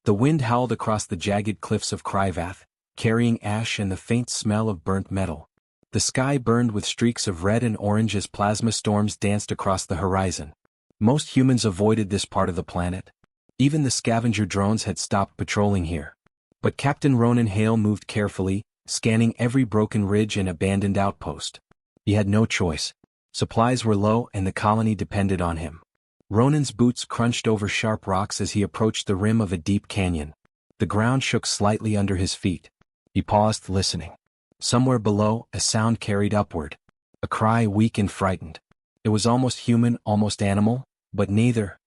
The wind howled across the jagged cliffs of Kryvath, carrying ash and the faint smell of burnt metal. The sky burned with streaks of red and orange as plasma storms danced across the horizon. Most humans avoided this part of the planet. Even the scavenger drones had stopped patrolling here. But Captain Ronan Hale moved carefully, scanning every broken ridge and abandoned outpost. He had no choice. Supplies were low and the colony depended on him. Ronan's boots crunched over sharp rocks as he approached the rim of a deep canyon. The ground shook slightly under his feet. He paused, listening. Somewhere below, a sound carried upward. A cry, weak and frightened. It was almost human, almost animal, but neither.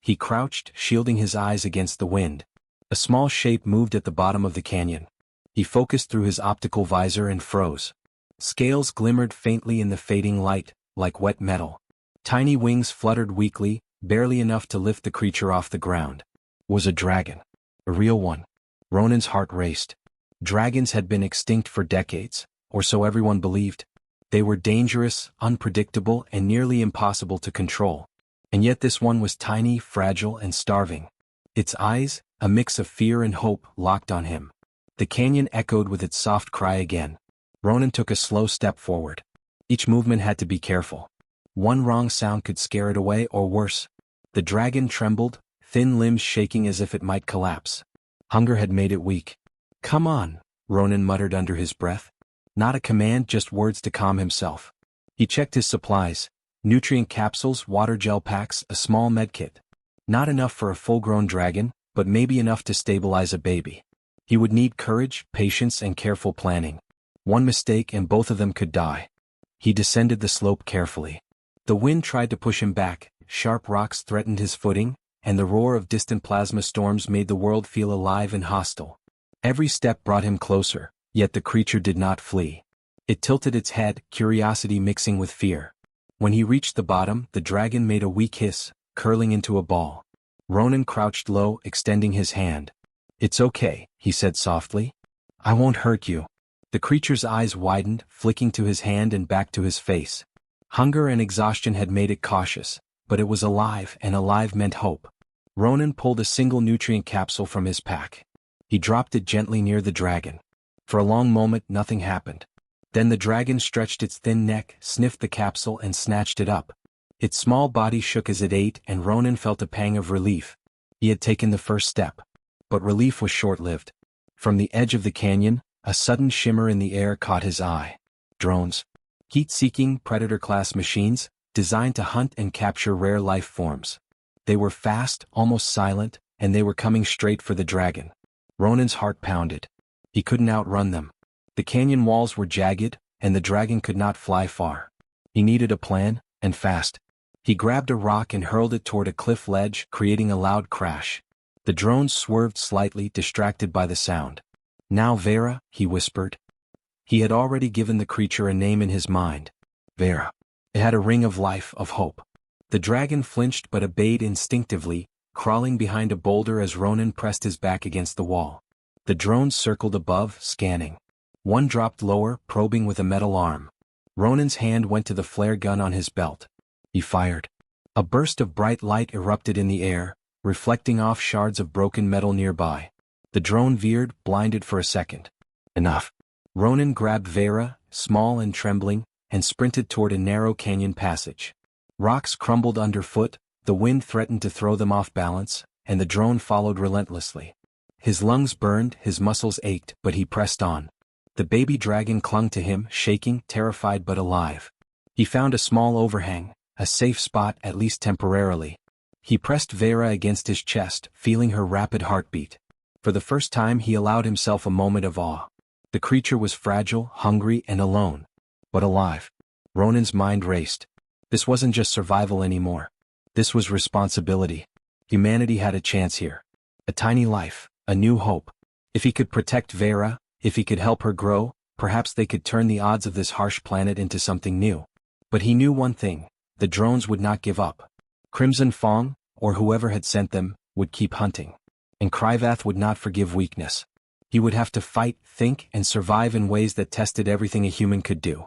He crouched, shielding his eyes against the wind. A small shape moved at the bottom of the canyon. He focused through his optical visor and froze. Scales glimmered faintly in the fading light, like wet metal. Tiny wings fluttered weakly, barely enough to lift the creature off the ground. It was a dragon. A real one. Ronan's heart raced. Dragons had been extinct for decades, or so everyone believed. They were dangerous, unpredictable, and nearly impossible to control. And yet this one was tiny, fragile, and starving. Its eyes, a mix of fear and hope, locked on him. The canyon echoed with its soft cry again. Ronan took a slow step forward. Each movement had to be careful. One wrong sound could scare it away or worse. The dragon trembled, thin limbs shaking as if it might collapse. Hunger had made it weak. "Come on," Ronan muttered under his breath. Not a command, just words to calm himself. He checked his supplies. Nutrient capsules, water gel packs, a small medkit. Not enough for a full-grown dragon, but maybe enough to stabilize a baby. He would need courage, patience, and careful planning. One mistake and both of them could die. He descended the slope carefully. The wind tried to push him back, sharp rocks threatened his footing, and the roar of distant plasma storms made the world feel alive and hostile. Every step brought him closer, yet the creature did not flee. It tilted its head, curiosity mixing with fear. When he reached the bottom, the dragon made a weak hiss, curling into a ball. Ronan crouched low, extending his hand. "It's okay," he said softly. "I won't hurt you." The creature's eyes widened, flicking to his hand and back to his face. Hunger and exhaustion had made it cautious, but it was alive, and alive meant hope. Ronan pulled a single nutrient capsule from his pack. He dropped it gently near the dragon. For a long moment, nothing happened. Then the dragon stretched its thin neck, sniffed the capsule, and snatched it up. Its small body shook as it ate, and Ronan felt a pang of relief. He had taken the first step. But relief was short-lived. From the edge of the canyon, a sudden shimmer in the air caught his eye. Drones. Heat-seeking, predator-class machines, designed to hunt and capture rare life forms. They were fast, almost silent, and they were coming straight for the dragon. Ronan's heart pounded. He couldn't outrun them. The canyon walls were jagged, and the dragon could not fly far. He needed a plan, and fast. He grabbed a rock and hurled it toward a cliff ledge, creating a loud crash. The drones swerved slightly, distracted by the sound. "Now Vera," he whispered. He had already given the creature a name in his mind. Vera. It had a ring of life, of hope. The dragon flinched but obeyed instinctively, crawling behind a boulder as Ronan pressed his back against the wall. The drones circled above, scanning. One dropped lower, probing with a metal arm. Ronan's hand went to the flare gun on his belt. He fired. A burst of bright light erupted in the air, reflecting off shards of broken metal nearby. The drone veered, blinded for a second. Enough. Ronan grabbed Vera, small and trembling, and sprinted toward a narrow canyon passage. Rocks crumbled underfoot, the wind threatened to throw them off balance, and the drone followed relentlessly. His lungs burned, his muscles ached, but he pressed on. The baby dragon clung to him, shaking, terrified but alive. He found a small overhang, a safe spot at least temporarily. He pressed Vera against his chest, feeling her rapid heartbeat. For the first time he allowed himself a moment of awe. The creature was fragile, hungry, and alone. But alive. Ronan's mind raced. This wasn't just survival anymore. This was responsibility. Humanity had a chance here. A tiny life, a new hope. If he could protect Vera, if he could help her grow, perhaps they could turn the odds of this harsh planet into something new. But he knew one thing, the drones would not give up. Crimson Fong, or whoever had sent them, would keep hunting. And Kryvath would not forgive weakness. He would have to fight, think, and survive in ways that tested everything a human could do.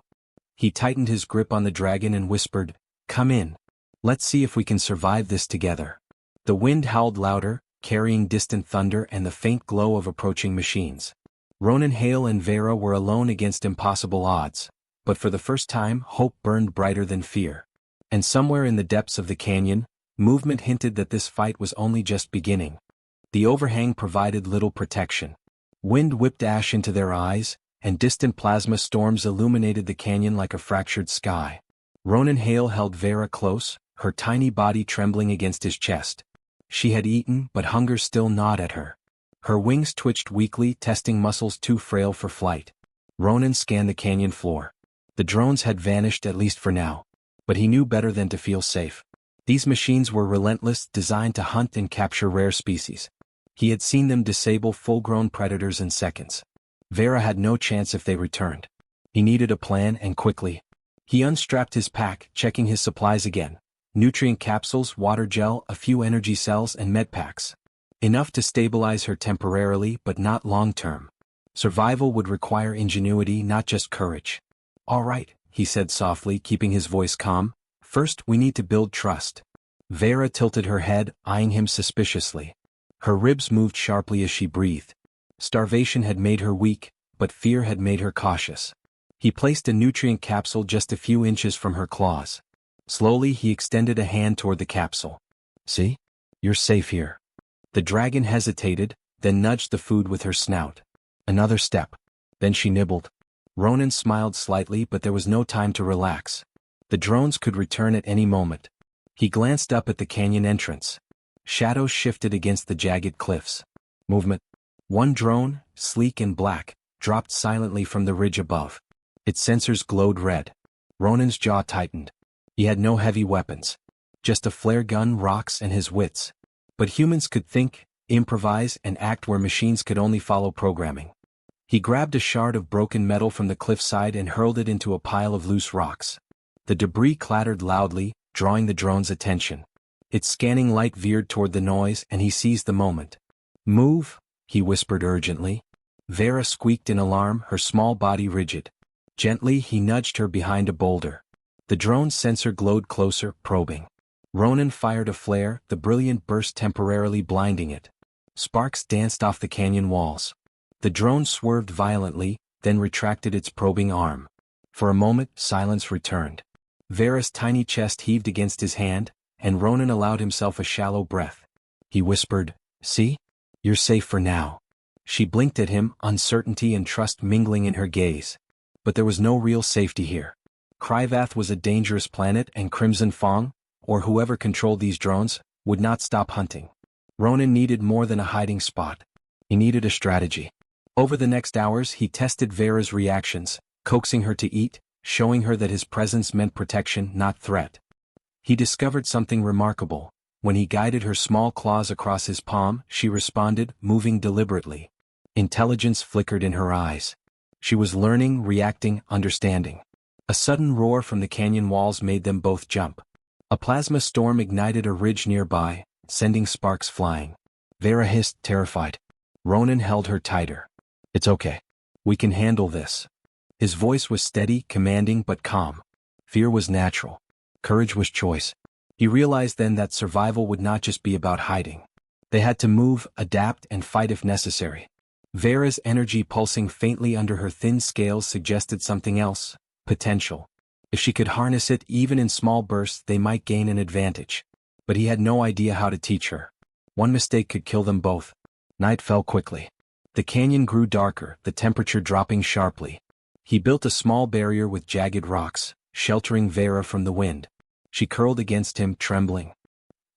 He tightened his grip on the dragon and whispered, "Come in. Let's see if we can survive this together." The wind howled louder, carrying distant thunder and the faint glow of approaching machines. Ronan, Hale and Vera were alone against impossible odds, but for the first time hope burned brighter than fear. And somewhere in the depths of the canyon, movement hinted that this fight was only just beginning. The overhang provided little protection. Wind whipped ash into their eyes, and distant plasma storms illuminated the canyon like a fractured sky. Ronan Hale held Vera close, her tiny body trembling against his chest. She had eaten, but hunger still gnawed at her. Her wings twitched weakly, testing muscles too frail for flight. Ronan scanned the canyon floor. The drones had vanished, at least for now. But he knew better than to feel safe. These machines were relentless, designed to hunt and capture rare species. He had seen them disable full-grown predators in seconds. Vera had no chance if they returned. He needed a plan, and quickly. He unstrapped his pack, checking his supplies again. Nutrient capsules, water gel, a few energy cells and medpacks. Enough to stabilize her temporarily, but not long-term. Survival would require ingenuity, not just courage. "All right," he said softly, keeping his voice calm. "First, we need to build trust." Vera tilted her head, eyeing him suspiciously. Her ribs moved sharply as she breathed. Starvation had made her weak, but fear had made her cautious. He placed a nutrient capsule just a few inches from her claws. Slowly he extended a hand toward the capsule. "See? You're safe here." The dragon hesitated, then nudged the food with her snout. Another step. Then she nibbled. Ronan smiled slightly, but there was no time to relax. The drones could return at any moment. He glanced up at the canyon entrance. Shadows shifted against the jagged cliffs. Movement. One drone, sleek and black, dropped silently from the ridge above. Its sensors glowed red. Ronan's jaw tightened. He had no heavy weapons. Just a flare gun, rocks, and his wits. But humans could think, improvise, and act where machines could only follow programming. He grabbed a shard of broken metal from the cliffside and hurled it into a pile of loose rocks. The debris clattered loudly, drawing the drone's attention. Its scanning light veered toward the noise, and he seized the moment. "Move," he whispered urgently. Vera squeaked in alarm, her small body rigid. Gently, he nudged her behind a boulder. The drone's sensor glowed closer, probing. Ronan fired a flare, the brilliant burst temporarily blinding it. Sparks danced off the canyon walls. The drone swerved violently, then retracted its probing arm. For a moment, silence returned. Vera's tiny chest heaved against his hand, and Ronan allowed himself a shallow breath. He whispered, "See? You're safe for now." She blinked at him, uncertainty and trust mingling in her gaze. But there was no real safety here. Kryvath was a dangerous planet, and Crimson Fong, or whoever controlled these drones, would not stop hunting. Ronan needed more than a hiding spot. He needed a strategy. Over the next hours he tested Vera's reactions, coaxing her to eat, showing her that his presence meant protection, not threat. He discovered something remarkable. When he guided her small claws across his palm, she responded, moving deliberately. Intelligence flickered in her eyes. She was learning, reacting, understanding. A sudden roar from the canyon walls made them both jump. A plasma storm ignited a ridge nearby, sending sparks flying. Vera hissed, terrified. Ronan held her tighter. "It's okay. We can handle this." His voice was steady, commanding, but calm. Fear was natural. Courage was choice. He realized then that survival would not just be about hiding. They had to move, adapt, and fight if necessary. Vera's energy pulsing faintly under her thin scales suggested something else, potential. If she could harness it even in small bursts, they might gain an advantage. But he had no idea how to teach her. One mistake could kill them both. Night fell quickly. The canyon grew darker, the temperature dropping sharply. He built a small barrier with jagged rocks, sheltering Vera from the wind. She curled against him, trembling.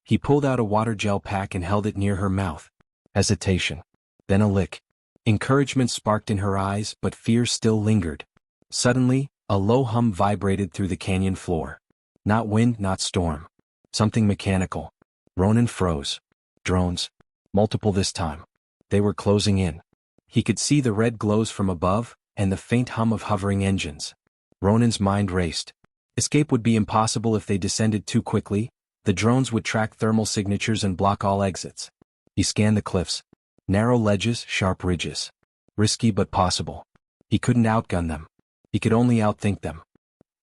He pulled out a water gel pack and held it near her mouth. Hesitation. Then a lick. Encouragement sparked in her eyes, but fear still lingered. Suddenly, a low hum vibrated through the canyon floor. Not wind, not storm. Something mechanical. Ronan froze. Drones. Multiple this time. They were closing in. He could see the red glows from above, and the faint hum of hovering engines. Ronan's mind raced. Escape would be impossible if they descended too quickly. The drones would track thermal signatures and block all exits. He scanned the cliffs. Narrow ledges, sharp ridges. Risky but possible. He couldn't outgun them. He could only outthink them.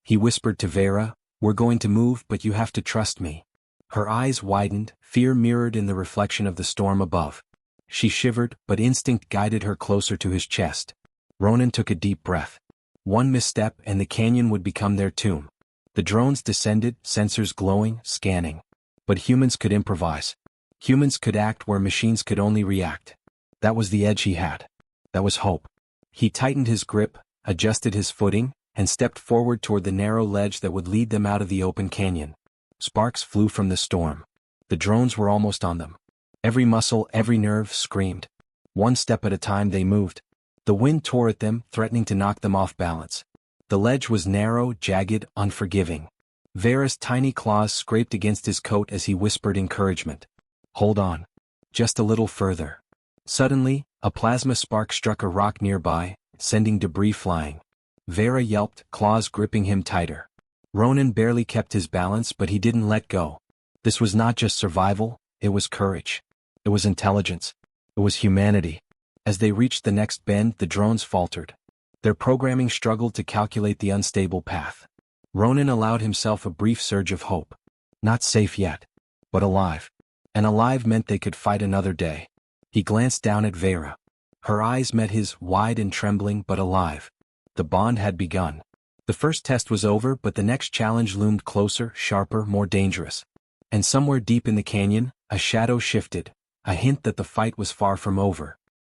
He whispered to Vera, "We're going to move, but you have to trust me." Her eyes widened, fear mirrored in the reflection of the storm above. She shivered, but instinct guided her closer to his chest. Ronan took a deep breath. One misstep and the canyon would become their tomb. The drones descended, sensors glowing, scanning. But humans could improvise. Humans could act where machines could only react. That was the edge he had. That was hope. He tightened his grip, adjusted his footing, and stepped forward toward the narrow ledge that would lead them out of the open canyon. Sparks flew from the storm. The drones were almost on them. Every muscle, every nerve screamed. One step at a time they moved. The wind tore at them, threatening to knock them off balance. The ledge was narrow, jagged, unforgiving. Vera's tiny claws scraped against his coat as he whispered encouragement. Hold on. Just a little further. Suddenly, a plasma spark struck a rock nearby, sending debris flying. Vera yelped, claws gripping him tighter. Ronan barely kept his balance, but he didn't let go. This was not just survival, it was courage. It was intelligence. It was humanity. As they reached the next bend, the drones faltered. Their programming struggled to calculate the unstable path. Ronan allowed himself a brief surge of hope. Not safe yet, but alive. And alive meant they could fight another day. He glanced down at Vera. Her eyes met his, wide and trembling but alive. The bond had begun. The first test was over, but the next challenge loomed closer, sharper, more dangerous. And somewhere deep in the canyon, a shadow shifted, a hint that the fight was far from over.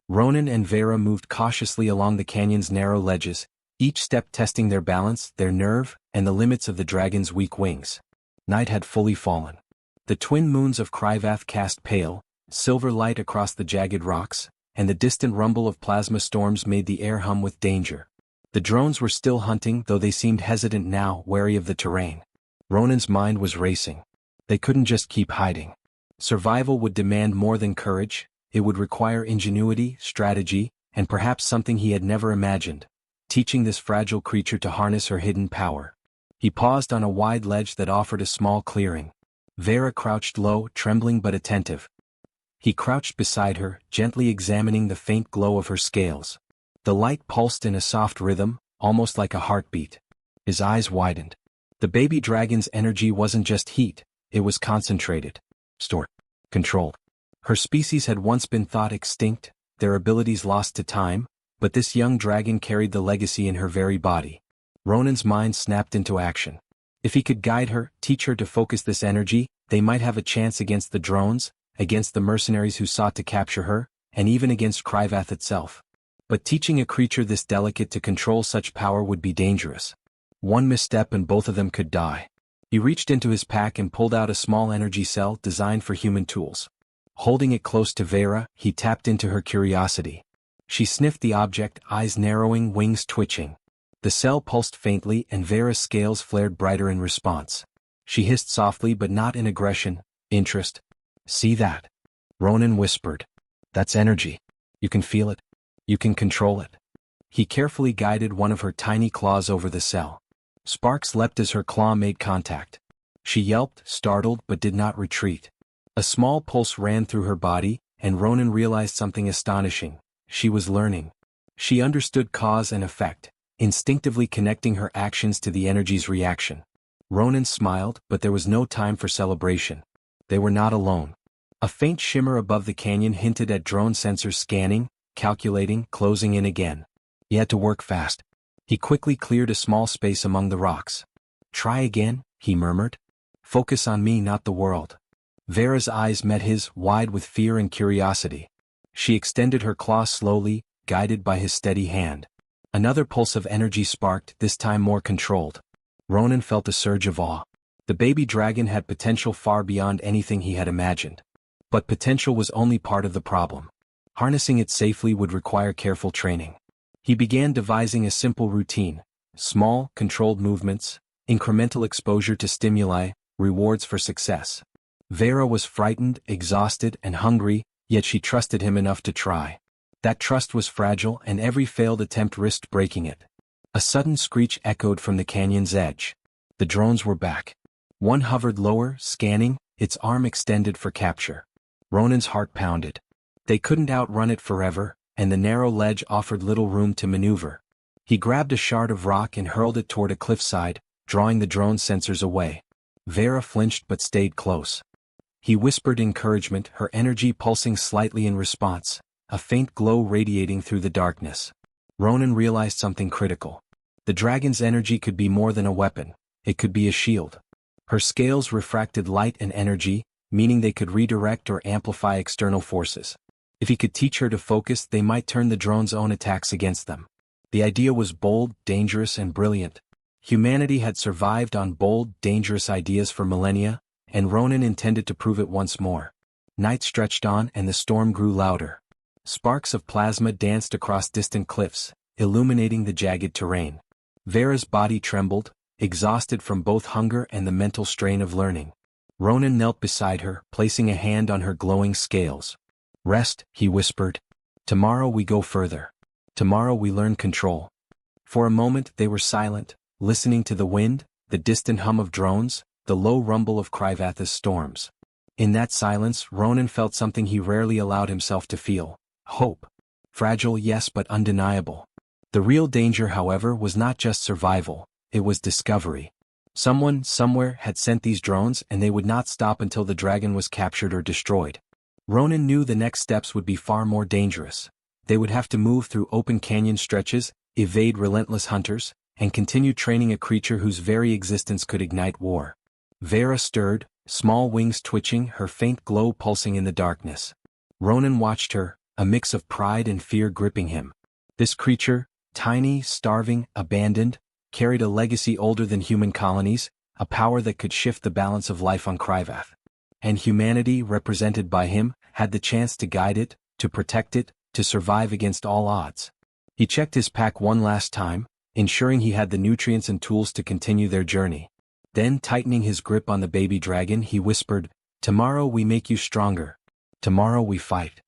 Ronan and Vera moved cautiously along the canyon's narrow ledges, each step testing their balance, their nerve, and the limits of the dragon's weak wings. Night had fully fallen. The twin moons of Kryvath cast pale, silver light across the jagged rocks, and the distant rumble of plasma storms made the air hum with danger. The drones were still hunting, though they seemed hesitant now, wary of the terrain. Ronan's mind was racing. They couldn't just keep hiding. Survival would demand more than courage. It would require ingenuity, strategy, and perhaps something he had never imagined, teaching this fragile creature to harness her hidden power. He paused on a wide ledge that offered a small clearing. Vera crouched low, trembling but attentive. He crouched beside her, gently examining the faint glow of her scales. The light pulsed in a soft rhythm, almost like a heartbeat. His eyes widened. The baby dragon's energy wasn't just heat, it was concentrated, stored, controlled. Her species had once been thought extinct, their abilities lost to time, but this young dragon carried the legacy in her very body. Ronan's mind snapped into action. If he could guide her, teach her to focus this energy, they might have a chance against the drones, against the mercenaries who sought to capture her, and even against Kryvath itself. But teaching a creature this delicate to control such power would be dangerous. One misstep and both of them could die. He reached into his pack and pulled out a small energy cell designed for human tools. Holding it close to Vera, he tapped into her curiosity. She sniffed the object, eyes narrowing, wings twitching. The cell pulsed faintly and Vera's scales flared brighter in response. She hissed softly but not in aggression, interest. See that? Ronan whispered. That's energy. You can feel it. You can control it. He carefully guided one of her tiny claws over the cell. Sparks leapt as her claw made contact. She yelped, startled, but did not retreat. A small pulse ran through her body, and Ronan realized something astonishing. She was learning. She understood cause and effect, instinctively connecting her actions to the energy's reaction. Ronan smiled, but there was no time for celebration. They were not alone. A faint shimmer above the canyon hinted at drone sensors scanning, calculating, closing in again. He had to work fast. He quickly cleared a small space among the rocks. Try again, he murmured. Focus on me, not the world. Vera's eyes met his, wide with fear and curiosity. She extended her claw slowly, guided by his steady hand. Another pulse of energy sparked, this time more controlled. Ronan felt a surge of awe. The baby dragon had potential far beyond anything he had imagined. But potential was only part of the problem. Harnessing it safely would require careful training. He began devising a simple routine. Small, controlled movements, incremental exposure to stimuli, rewards for success. Vera was frightened, exhausted, and hungry, yet she trusted him enough to try. That trust was fragile, and every failed attempt risked breaking it. A sudden screech echoed from the canyon's edge. The drones were back. One hovered lower, scanning, its arm extended for capture. Ronan's heart pounded. They couldn't outrun it forever, and the narrow ledge offered little room to maneuver. He grabbed a shard of rock and hurled it toward a cliffside, drawing the drone sensors away. Vera flinched but stayed close. He whispered encouragement, her energy pulsing slightly in response, a faint glow radiating through the darkness. Ronan realized something critical. The dragon's energy could be more than a weapon, it could be a shield. Her scales refracted light and energy, meaning they could redirect or amplify external forces. If he could teach her to focus, they might turn the drone's own attacks against them. The idea was bold, dangerous, and brilliant. Humanity had survived on bold, dangerous ideas for millennia, and Ronan intended to prove it once more. Night stretched on and the storm grew louder. Sparks of plasma danced across distant cliffs, illuminating the jagged terrain. Vera's body trembled, exhausted from both hunger and the mental strain of learning. Ronan knelt beside her, placing a hand on her glowing scales. "Rest," he whispered. "Tomorrow we go further. Tomorrow we learn control." For a moment they were silent, listening to the wind, the distant hum of drones, the low rumble of Kryvatha's storms. In that silence Ronan felt something he rarely allowed himself to feel: hope. Fragile, yes, but undeniable. The real danger, however, was not just survival, it was discovery. Someone, somewhere, had sent these drones, and they would not stop until the dragon was captured or destroyed. Ronan knew the next steps would be far more dangerous. They would have to move through open canyon stretches, evade relentless hunters, and continue training a creature whose very existence could ignite war. Vera stirred, small wings twitching, her faint glow pulsing in the darkness. Ronan watched her, a mix of pride and fear gripping him. This creature, tiny, starving, abandoned, carried a legacy older than human colonies, a power that could shift the balance of life on Kryvath. And humanity, represented by him, had the chance to guide it, to protect it, to survive against all odds. He checked his pack one last time, ensuring he had the nutrients and tools to continue their journey. Then, tightening his grip on the baby dragon, he whispered, "Tomorrow we make you stronger. Tomorrow we fight."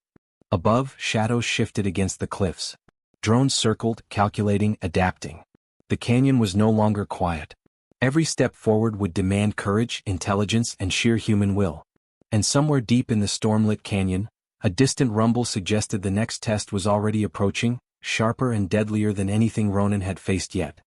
Above, shadows shifted against the cliffs. Drones circled, calculating, adapting. The canyon was no longer quiet. Every step forward would demand courage, intelligence, and sheer human will. And somewhere deep in the stormlit canyon, a distant rumble suggested the next test was already approaching, sharper and deadlier than anything Ronan had faced yet.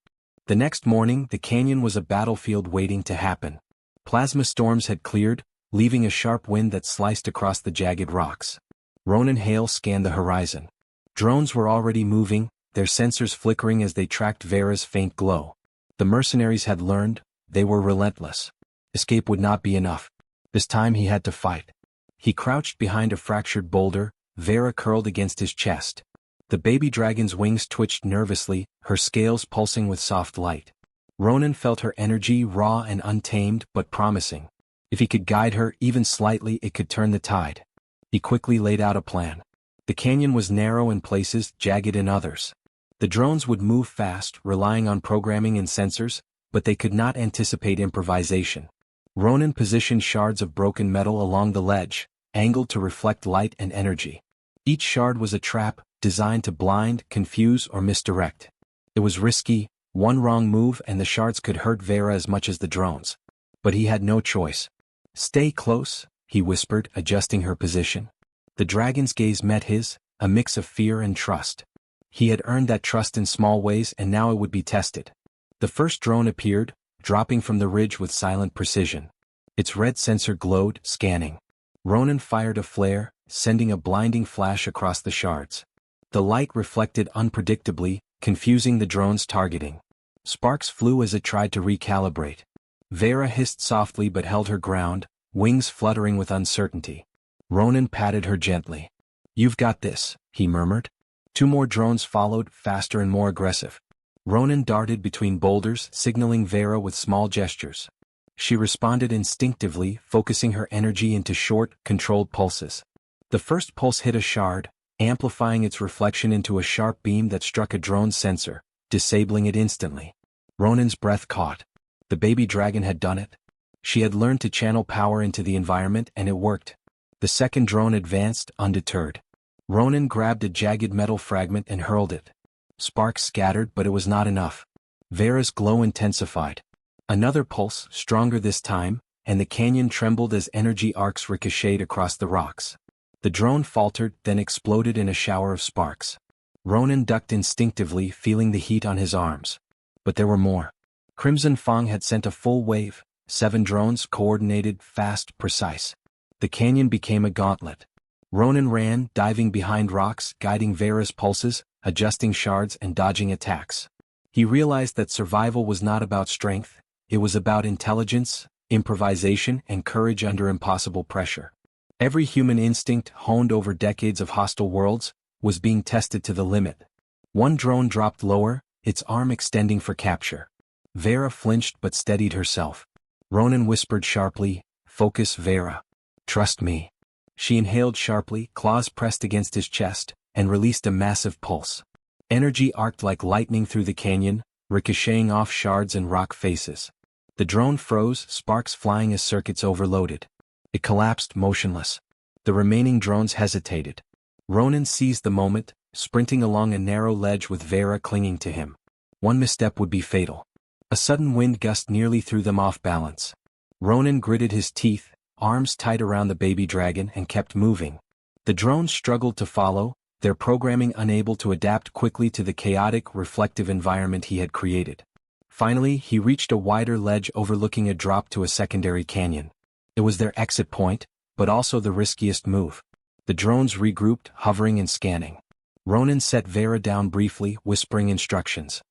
The next morning, the canyon was a battlefield waiting to happen. Plasma storms had cleared, leaving a sharp wind that sliced across the jagged rocks. Ronan Hale scanned the horizon. Drones were already moving, their sensors flickering as they tracked Vera's faint glow. The mercenaries had learned, they were relentless. Escape would not be enough. This time he had to fight. He crouched behind a fractured boulder, Vera curled against his chest. The baby dragon's wings twitched nervously, her scales pulsing with soft light. Ronan felt her energy, raw and untamed, but promising. If he could guide her even slightly, it could turn the tide. He quickly laid out a plan. The canyon was narrow in places, jagged in others. The drones would move fast, relying on programming and sensors, but they could not anticipate improvisation. Ronan positioned shards of broken metal along the ledge, angled to reflect light and energy. Each shard was a trap, designed to blind, confuse, or misdirect. It was risky, one wrong move and the shards could hurt Vera as much as the drones. But he had no choice. "Stay close," he whispered, adjusting her position. The dragon's gaze met his, a mix of fear and trust. He had earned that trust in small ways and now it would be tested. The first drone appeared, dropping from the ridge with silent precision. Its red sensor glowed, scanning. Ronan fired a flare, sending a blinding flash across the shards. The light reflected unpredictably, confusing the drone's targeting. Sparks flew as it tried to recalibrate. Vera hissed softly but held her ground, wings fluttering with uncertainty. Ronan patted her gently. "You've got this," he murmured. Two more drones followed, faster and more aggressive. Ronan darted between boulders, signaling Vera with small gestures. She responded instinctively, focusing her energy into short, controlled pulses. The first pulse hit a shard, amplifying its reflection into a sharp beam that struck a drone's sensor, disabling it instantly. Ronan's breath caught. The baby dragon had done it. She had learned to channel power into the environment and it worked. The second drone advanced, undeterred. Ronan grabbed a jagged metal fragment and hurled it. Sparks scattered, but it was not enough. Vera's glow intensified. Another pulse, stronger this time, and the canyon trembled as energy arcs ricocheted across the rocks. The drone faltered, then exploded in a shower of sparks. Ronan ducked instinctively, feeling the heat on his arms. But there were more. Crimson Fang had sent a full wave, 7 drones, coordinated, fast, precise. The canyon became a gauntlet. Ronan ran, diving behind rocks, guiding Vera's pulses, adjusting shards and dodging attacks. He realized that survival was not about strength, it was about intelligence, improvisation, and courage under impossible pressure. Every human instinct, honed over decades of hostile worlds, was being tested to the limit. One drone dropped lower, its arm extending for capture. Vera flinched but steadied herself. Ronan whispered sharply, "Focus, Vera. Trust me." She inhaled sharply, claws pressed against his chest, and released a massive pulse. Energy arced like lightning through the canyon, ricocheting off shards and rock faces. The drone froze, sparks flying as circuits overloaded. It collapsed motionless. The remaining drones hesitated. Ronan seized the moment, sprinting along a narrow ledge with Vera clinging to him. One misstep would be fatal. A sudden wind gust nearly threw them off balance. Ronan gritted his teeth, arms tight around the baby dragon, and kept moving. The drones struggled to follow, their programming unable to adapt quickly to the chaotic, reflective environment he had created. Finally, he reached a wider ledge overlooking a drop to a secondary canyon. It was their exit point, but also the riskiest move. The drones regrouped, hovering and scanning. Ronan set Vera down briefly, whispering instructions.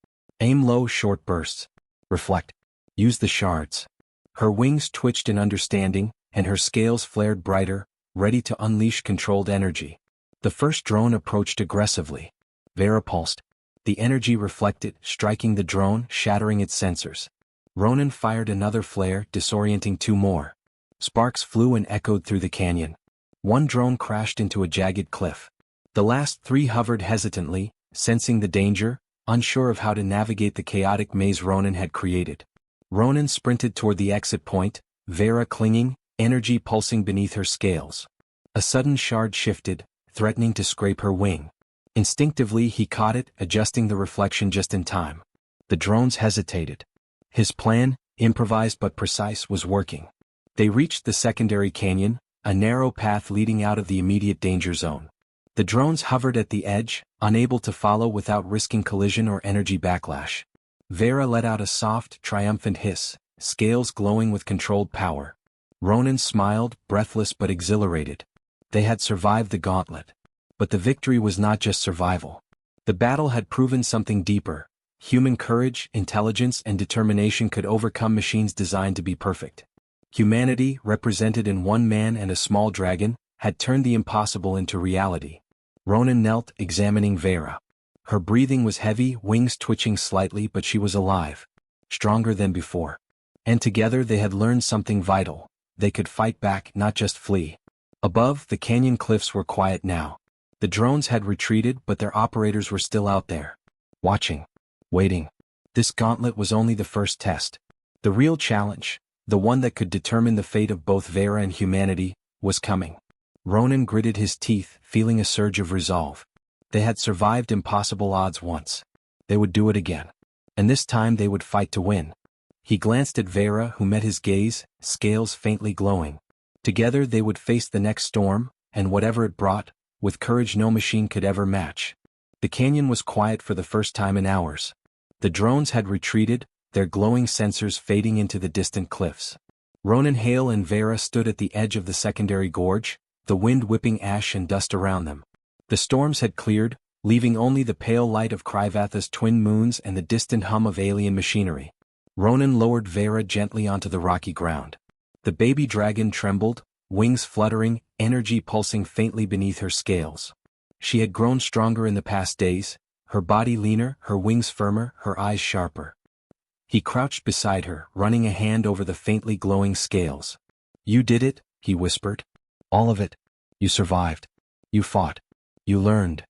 Aim low, short bursts. Reflect. Use the shards. Her wings twitched in understanding, and her scales flared brighter, ready to unleash controlled energy. The first drone approached aggressively. Vera pulsed. The energy reflected, striking the drone, shattering its sensors. Ronan fired another flare, disorienting 2 more. Sparks flew and echoed through the canyon. One drone crashed into a jagged cliff. The last 3 hovered hesitantly, sensing the danger, unsure of how to navigate the chaotic maze Ronan had created. Ronan sprinted toward the exit point, Vera clinging, energy pulsing beneath her scales. A sudden shard shifted, threatening to scrape her wing. Instinctively he caught it, adjusting the reflection just in time. The drones hesitated. His plan, improvised but precise, was working. They reached the secondary canyon, a narrow path leading out of the immediate danger zone. The drones hovered at the edge, unable to follow without risking collision or energy backlash. Vera let out a soft, triumphant hiss, scales glowing with controlled power. Ronan smiled, breathless but exhilarated. They had survived the gauntlet. But the victory was not just survival. The battle had proven something deeper. Human courage, intelligence, and determination could overcome machines designed to be perfect. Humanity, represented in one man and a small dragon, had turned the impossible into reality. Ronan knelt, examining Vera. Her breathing was heavy, wings twitching slightly, but she was alive. Stronger than before. And together they had learned something vital. They could fight back, not just flee. Above, the canyon cliffs were quiet now. The drones had retreated, but their operators were still out there. Watching. Waiting. This gauntlet was only the first test. The real challenge, the one that could determine the fate of both Vera and humanity, was coming. Ronan gritted his teeth, feeling a surge of resolve. They had survived impossible odds once. They would do it again. And this time they would fight to win. He glanced at Vera, who met his gaze, scales faintly glowing. Together they would face the next storm, and whatever it brought, with courage no machine could ever match. The canyon was quiet for the first time in hours. The drones had retreated, their glowing sensors fading into the distant cliffs. Ronan, Hale and Vera stood at the edge of the secondary gorge, the wind whipping ash and dust around them. The storms had cleared, leaving only the pale light of Kryvatha's twin moons and the distant hum of alien machinery. Ronan lowered Vera gently onto the rocky ground. The baby dragon trembled, wings fluttering, energy pulsing faintly beneath her scales. She had grown stronger in the past days, her body leaner, her wings firmer, her eyes sharper. He crouched beside her, running a hand over the faintly glowing scales. "You did it," he whispered. "All of it. You survived. You fought. You learned."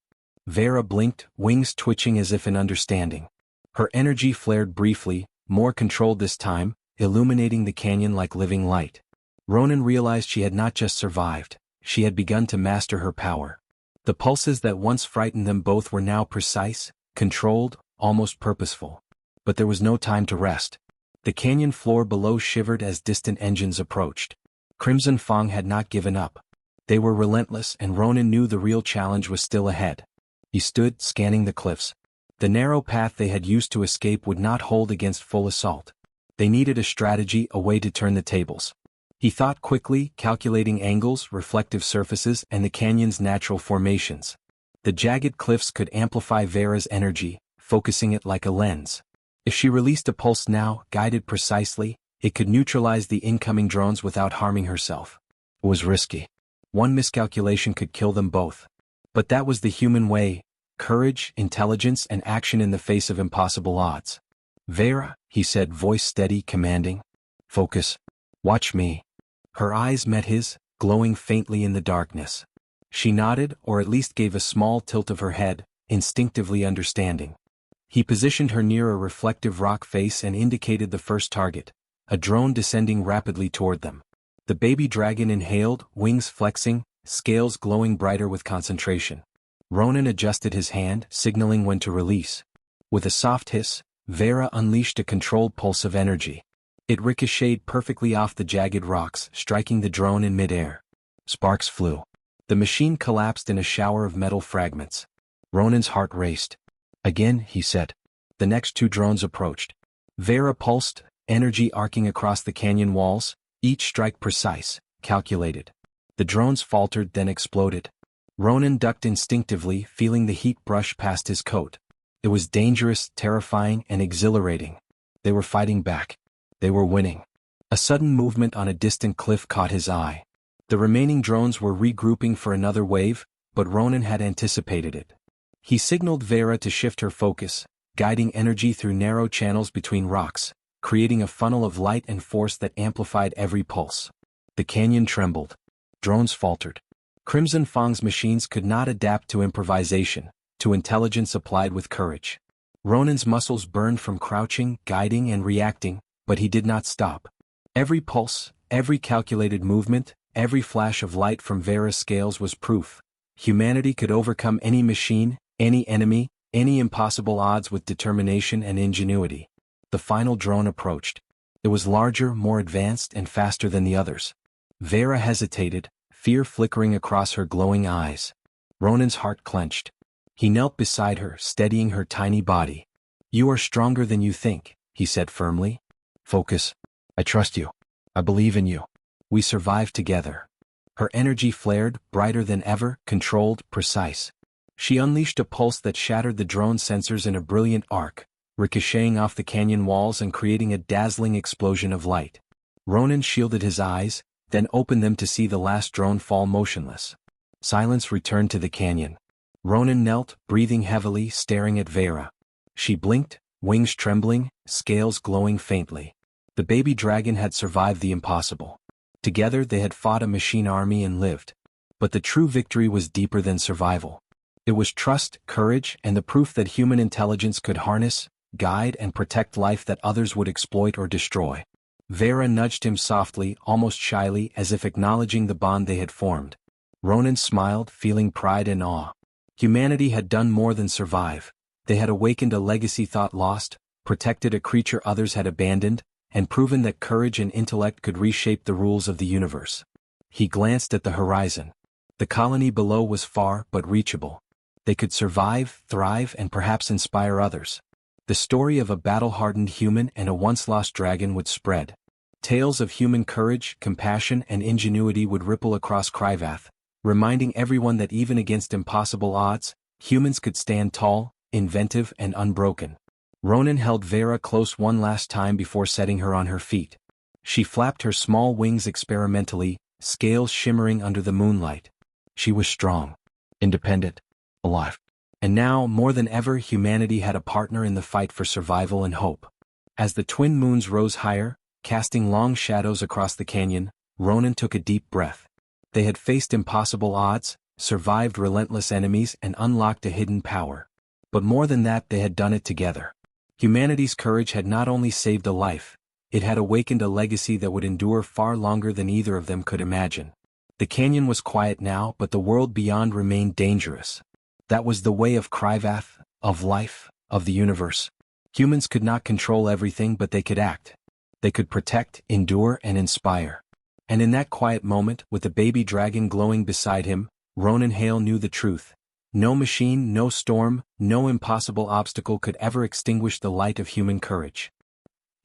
Vera blinked, wings twitching as if in understanding. Her energy flared briefly, more controlled this time, illuminating the canyon like living light. Ronan realized she had not just survived, she had begun to master her power. The pulses that once frightened them both were now precise, controlled, almost purposeful. But there was no time to rest. The canyon floor below shivered as distant engines approached. Crimson Fang had not given up. They were relentless, and Ronan knew the real challenge was still ahead. He stood, scanning the cliffs. The narrow path they had used to escape would not hold against full assault. They needed a strategy, a way to turn the tables. He thought quickly, calculating angles, reflective surfaces, and the canyon's natural formations. The jagged cliffs could amplify Vera's energy, focusing it like a lens. If she released a pulse now, guided precisely, it could neutralize the incoming drones without harming herself. It was risky. One miscalculation could kill them both. But that was the human way: courage, intelligence, and action in the face of impossible odds. "Vera," he said, voice steady, commanding. "Focus. Watch me." Her eyes met his, glowing faintly in the darkness. She nodded, or at least gave a small tilt of her head, instinctively understanding. He positioned her near a reflective rock face and indicated the first target, a drone descending rapidly toward them. The baby dragon inhaled, wings flexing, scales glowing brighter with concentration. Ronan adjusted his hand, signaling when to release. With a soft hiss, Vera unleashed a controlled pulse of energy. It ricocheted perfectly off the jagged rocks, striking the drone in midair. Sparks flew. The machine collapsed in a shower of metal fragments. Ronan's heart raced. "Again," he said. The next two drones approached. Vera pulsed, energy arcing across the canyon walls, each strike precise, calculated. The drones faltered, then exploded. Ronan ducked instinctively, feeling the heat brush past his coat. It was dangerous, terrifying, and exhilarating. They were fighting back. They were winning. A sudden movement on a distant cliff caught his eye. The remaining drones were regrouping for another wave, but Ronan had anticipated it. He signaled Vera to shift her focus, guiding energy through narrow channels between rocks, creating a funnel of light and force that amplified every pulse. The canyon trembled. Drones faltered. Crimson Fang's machines could not adapt to improvisation, to intelligence applied with courage. Ronan's muscles burned from crouching, guiding, and reacting, but he did not stop. Every pulse, every calculated movement, every flash of light from Vera's scales was proof. Humanity could overcome any machine, any enemy, any impossible odds with determination and ingenuity. The final drone approached. It was larger, more advanced, and faster than the others. Vera hesitated, fear flickering across her glowing eyes. Ronan's heart clenched. He knelt beside her, steadying her tiny body. "You are stronger than you think," he said firmly. "Focus. I trust you. I believe in you. We survive together." Her energy flared, brighter than ever, controlled, precise. She unleashed a pulse that shattered the drone sensors in a brilliant arc, ricocheting off the canyon walls and creating a dazzling explosion of light. Ronan shielded his eyes, then opened them to see the last drone fall motionless. Silence returned to the canyon. Ronan knelt, breathing heavily, staring at Vera. She blinked, wings trembling, scales glowing faintly. The baby dragon had survived the impossible. Together they had fought a machine army and lived. But the true victory was deeper than survival. It was trust, courage, and the proof that human intelligence could harness, guide, and protect life that others would exploit or destroy. Vera nudged him softly, almost shyly, as if acknowledging the bond they had formed. Ronan smiled, feeling pride and awe. Humanity had done more than survive. They had awakened a legacy thought lost, protected a creature others had abandoned, and proven that courage and intellect could reshape the rules of the universe. He glanced at the horizon. The colony below was far but reachable. They could survive, thrive, and perhaps inspire others. The story of a battle-hardened human and a once-lost dragon would spread. Tales of human courage, compassion, and ingenuity would ripple across Kryvath, reminding everyone that even against impossible odds, humans could stand tall, inventive, and unbroken. Ronan held Vera close one last time before setting her on her feet. She flapped her small wings experimentally, scales shimmering under the moonlight. She was strong, independent, alive. And now, more than ever, humanity had a partner in the fight for survival and hope. As the twin moons rose higher, casting long shadows across the canyon, Ronan took a deep breath. They had faced impossible odds, survived relentless enemies, and unlocked a hidden power. But more than that, they had done it together. Humanity's courage had not only saved a life, it had awakened a legacy that would endure far longer than either of them could imagine. The canyon was quiet now, but the world beyond remained dangerous. That was the way of Kryvath, of life, of the universe. Humans could not control everything, but they could act. They could protect, endure, and inspire. And in that quiet moment, with the baby dragon glowing beside him, Ronan Hale knew the truth. No machine, no storm, no impossible obstacle could ever extinguish the light of human courage.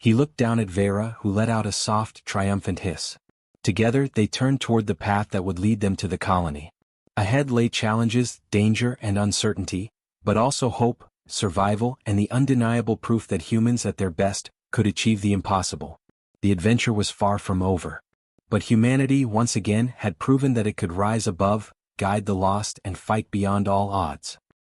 He looked down at Vera, who let out a soft, triumphant hiss. Together they turned toward the path that would lead them to the colony. Ahead lay challenges, danger and uncertainty, but also hope, survival and the undeniable proof that humans at their best could achieve the impossible. The adventure was far from over. But humanity once again had proven that it could rise above, guide the lost and fight beyond all odds.